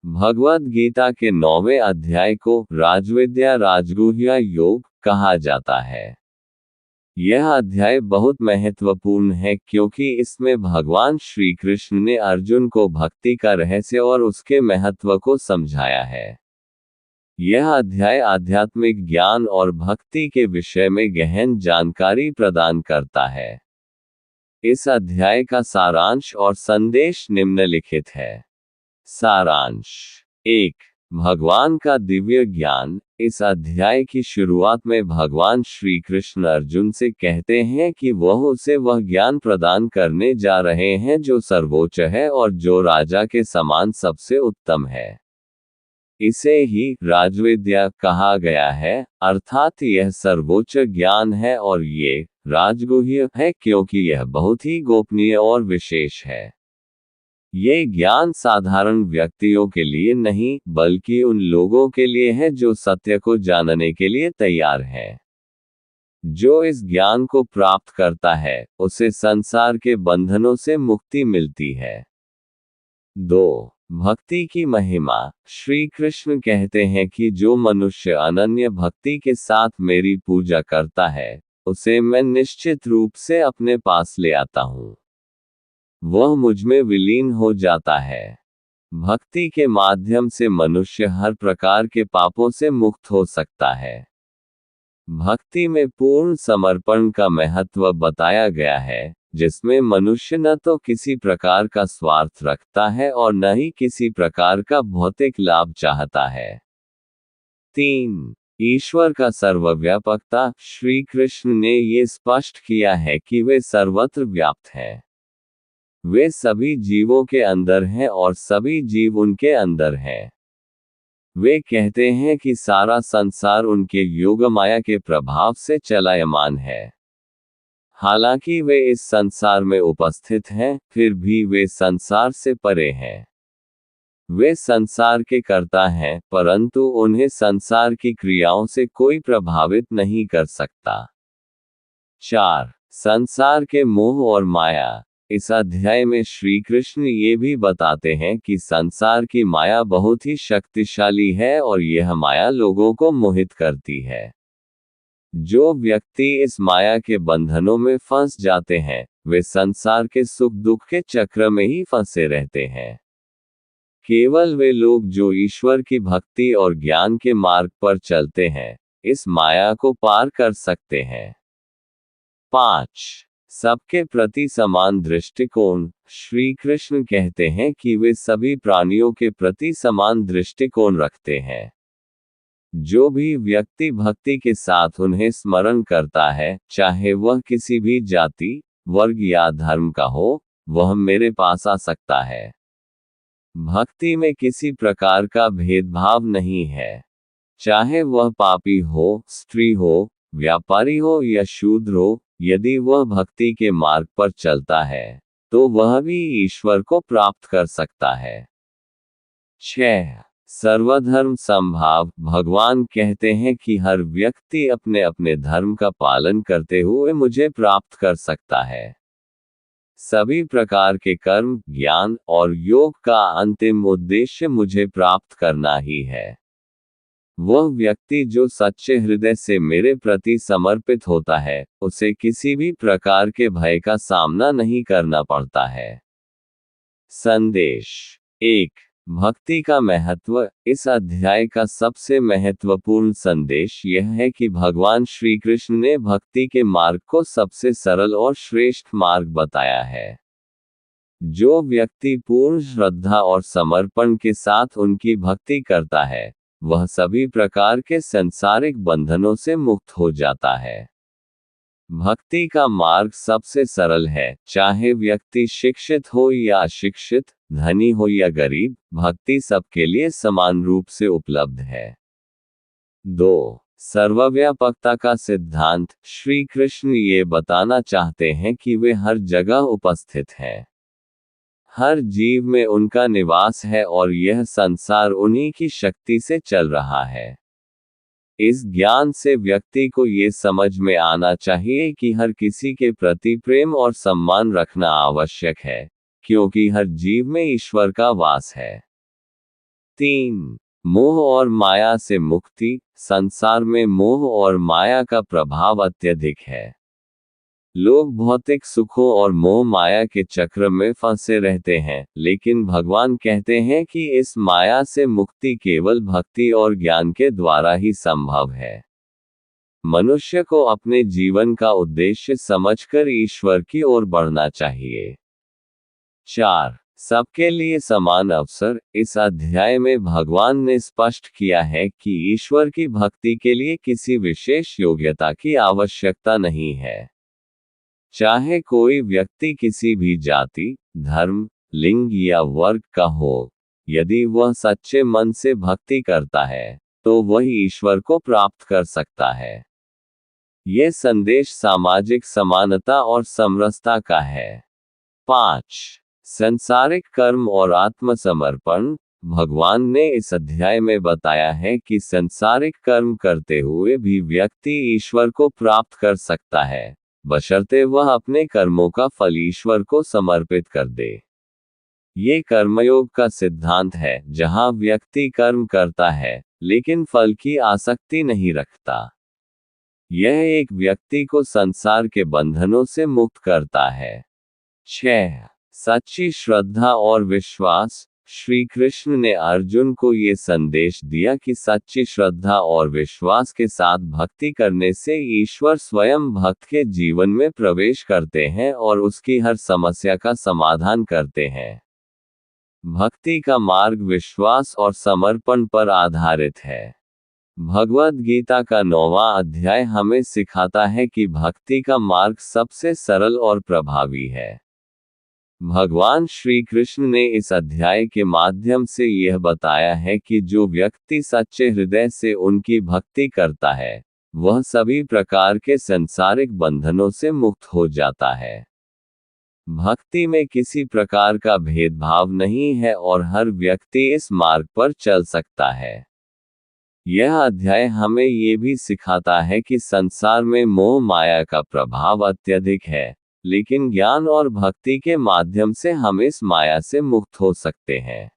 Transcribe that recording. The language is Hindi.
भगवद गीता के 9वें अध्याय को राजविद्या राजगुह्य योग कहा जाता है। यह अध्याय बहुत महत्वपूर्ण है क्योंकि इसमें भगवान श्री कृष्ण ने अर्जुन को भक्ति का रहस्य और उसके महत्व को समझाया है। यह अध्याय आध्यात्मिक ज्ञान और भक्ति के विषय में गहन जानकारी प्रदान करता है। इस अध्याय का सारांश और संदेश निम्नलिखित है। सारांश 1. भगवान का दिव्य ज्ञान। इस अध्याय की शुरुआत में भगवान श्री कृष्ण अर्जुन से कहते हैं कि वह उसे वह ज्ञान प्रदान करने जा रहे हैं जो सर्वोच्च है और जो राजा के समान सबसे उत्तम है। इसे ही राजविद्या कहा गया है, अर्थात यह सर्वोच्च ज्ञान है और ये राजगुह्य है क्योंकि यह बहुत ही गोपनीय और विशेष है। ये ज्ञान साधारण व्यक्तियों के लिए नहीं, बल्कि उन लोगों के लिए है जो सत्य को जानने के लिए तैयार हैं। जो इस ज्ञान को प्राप्त करता है, उसे संसार के बंधनों से मुक्ति मिलती है। 2. भक्ति की महिमा। श्री कृष्ण कहते हैं कि जो मनुष्य अनन्य भक्ति के साथ मेरी पूजा करता है, उसे मैं निश्चित रूप से अपने पास ले आता हूँ। वह मुझमें विलीन हो जाता है। भक्ति के माध्यम से मनुष्य हर प्रकार के पापों से मुक्त हो सकता है। भक्ति में पूर्ण समर्पण का महत्व बताया गया है, जिसमें मनुष्य न तो किसी प्रकार का स्वार्थ रखता है और न ही किसी प्रकार का भौतिक लाभ चाहता है। 3. ईश्वर का सर्वव्यापकता। श्री कृष्ण ने ये स्पष्ट किया है कि वे सर्वत्र व्याप्त हैं। वे सभी जीवों के अंदर हैं और सभी जीव उनके अंदर हैं। वे कहते हैं कि सारा संसार उनके योग माया के प्रभाव से चलायमान है। हालांकि वे इस संसार में उपस्थित हैं, फिर भी वे संसार से परे हैं। वे संसार के कर्ता हैं, परंतु उन्हें संसार की क्रियाओं से कोई प्रभावित नहीं कर सकता। 4. संसार के मोह और माया। इस अध्याय में श्री कृष्ण ये भी बताते हैं कि संसार की माया बहुत ही शक्तिशाली है और यह माया लोगों को मोहित करती है। जो व्यक्ति इस माया के बंधनों में फंस जाते हैं, वे संसार के सुख दुख के चक्र में ही फंसे रहते हैं। केवल वे लोग जो ईश्वर की भक्ति और ज्ञान के मार्ग पर चलते हैं, इस माया को पार कर सकते हैं। 5. सबके प्रति समान दृष्टिकोण। श्री कृष्ण कहते हैं कि वे सभी प्राणियों के प्रति समान दृष्टिकोण रखते हैं। जो भी व्यक्ति भक्ति के साथ उन्हें स्मरण करता है, चाहे वह किसी भी जाति, वर्ग या धर्म का हो, वह मेरे पास आ सकता है। भक्ति में किसी प्रकार का भेदभाव नहीं है। चाहे वह पापी हो, स्त्री हो, व्यापारी हो या शूद्र हो, यदि वह भक्ति के मार्ग पर चलता है, तो वह भी ईश्वर को प्राप्त कर सकता है। 6. सर्वधर्म समभाव। भगवान कहते हैं कि हर व्यक्ति अपने अपने धर्म का पालन करते हुए मुझे प्राप्त कर सकता है। सभी प्रकार के कर्म, ज्ञान और योग का अंतिम उद्देश्य मुझे प्राप्त करना ही है। वह व्यक्ति जो सच्चे हृदय से मेरे प्रति समर्पित होता है, उसे किसी भी प्रकार के भय का सामना नहीं करना पड़ता है। संदेश 1. भक्ति का महत्व। इस अध्याय का सबसे महत्वपूर्ण संदेश यह है कि भगवान श्री कृष्ण ने भक्ति के मार्ग को सबसे सरल और श्रेष्ठ मार्ग बताया है। जो व्यक्ति पूर्ण श्रद्धा और समर्पण के साथ उनकी भक्ति करता है, वह सभी प्रकार के सांसारिक बंधनों से मुक्त हो जाता है। भक्ति का मार्ग सबसे सरल है, चाहे व्यक्ति शिक्षित हो या अशिक्षित, धनी हो या गरीब, भक्ति सबके लिए समान रूप से उपलब्ध है। 2. सर्वव्यापकता का सिद्धांत। श्री कृष्ण ये बताना चाहते हैं कि वे हर जगह उपस्थित हैं। हर जीव में उनका निवास है और यह संसार उन्हीं की शक्ति से चल रहा है। इस ज्ञान से व्यक्ति को ये समझ में आना चाहिए कि हर किसी के प्रति प्रेम और सम्मान रखना आवश्यक है, क्योंकि हर जीव में ईश्वर का वास है। 3. मोह और माया से मुक्ति। संसार में मोह और माया का प्रभाव अत्यधिक है। लोग भौतिक सुखों और मोह माया के चक्र में फंसे रहते हैं, लेकिन भगवान कहते हैं कि इस माया से मुक्ति केवल भक्ति और ज्ञान के द्वारा ही संभव है। मनुष्य को अपने जीवन का उद्देश्य समझकर ईश्वर की ओर बढ़ना चाहिए। 4. सबके लिए समान अवसर। इस अध्याय में भगवान ने स्पष्ट किया है कि ईश्वर की भक्ति के लिए किसी विशेष योग्यता की आवश्यकता नहीं है। चाहे कोई व्यक्ति किसी भी जाति, धर्म, लिंग या वर्ग का हो, यदि वह सच्चे मन से भक्ति करता है, तो वह ईश्वर को प्राप्त कर सकता है। ये संदेश सामाजिक समानता और समरसता का है। 5. संसारिक कर्म और आत्मसमर्पण। भगवान ने इस अध्याय में बताया है कि संसारिक कर्म करते हुए भी व्यक्ति ईश्वर को प्राप्त कर सकता है, बशर्ते वह अपने कर्मों का फल ईश्वर को समर्पित कर दे। ये कर्मयोग का सिद्धांत है, जहां व्यक्ति कर्म करता है, लेकिन फल की आसक्ति नहीं रखता। यह एक व्यक्ति को संसार के बंधनों से मुक्त करता है। 6. सच्ची श्रद्धा और विश्वास। श्री कृष्ण ने अर्जुन को ये संदेश दिया कि सच्ची श्रद्धा और विश्वास के साथ भक्ति करने से ईश्वर स्वयं भक्त के जीवन में प्रवेश करते हैं और उसकी हर समस्या का समाधान करते हैं। भक्ति का मार्ग विश्वास और समर्पण पर आधारित है। भगवद गीता का 9वां अध्याय हमें सिखाता है कि भक्ति का मार्ग सबसे सरल और प्रभावी है। भगवान श्री कृष्ण ने इस अध्याय के माध्यम से यह बताया है कि जो व्यक्ति सच्चे हृदय से उनकी भक्ति करता है, वह सभी प्रकार के सांसारिक बंधनों से मुक्त हो जाता है। भक्ति में किसी प्रकार का भेदभाव नहीं है और हर व्यक्ति इस मार्ग पर चल सकता है। यह अध्याय हमें ये भी सिखाता है कि संसार में मोह माया का प्रभाव अत्यधिक है, लेकिन ज्ञान और भक्ति के माध्यम से हम इस माया से मुक्त हो सकते हैं।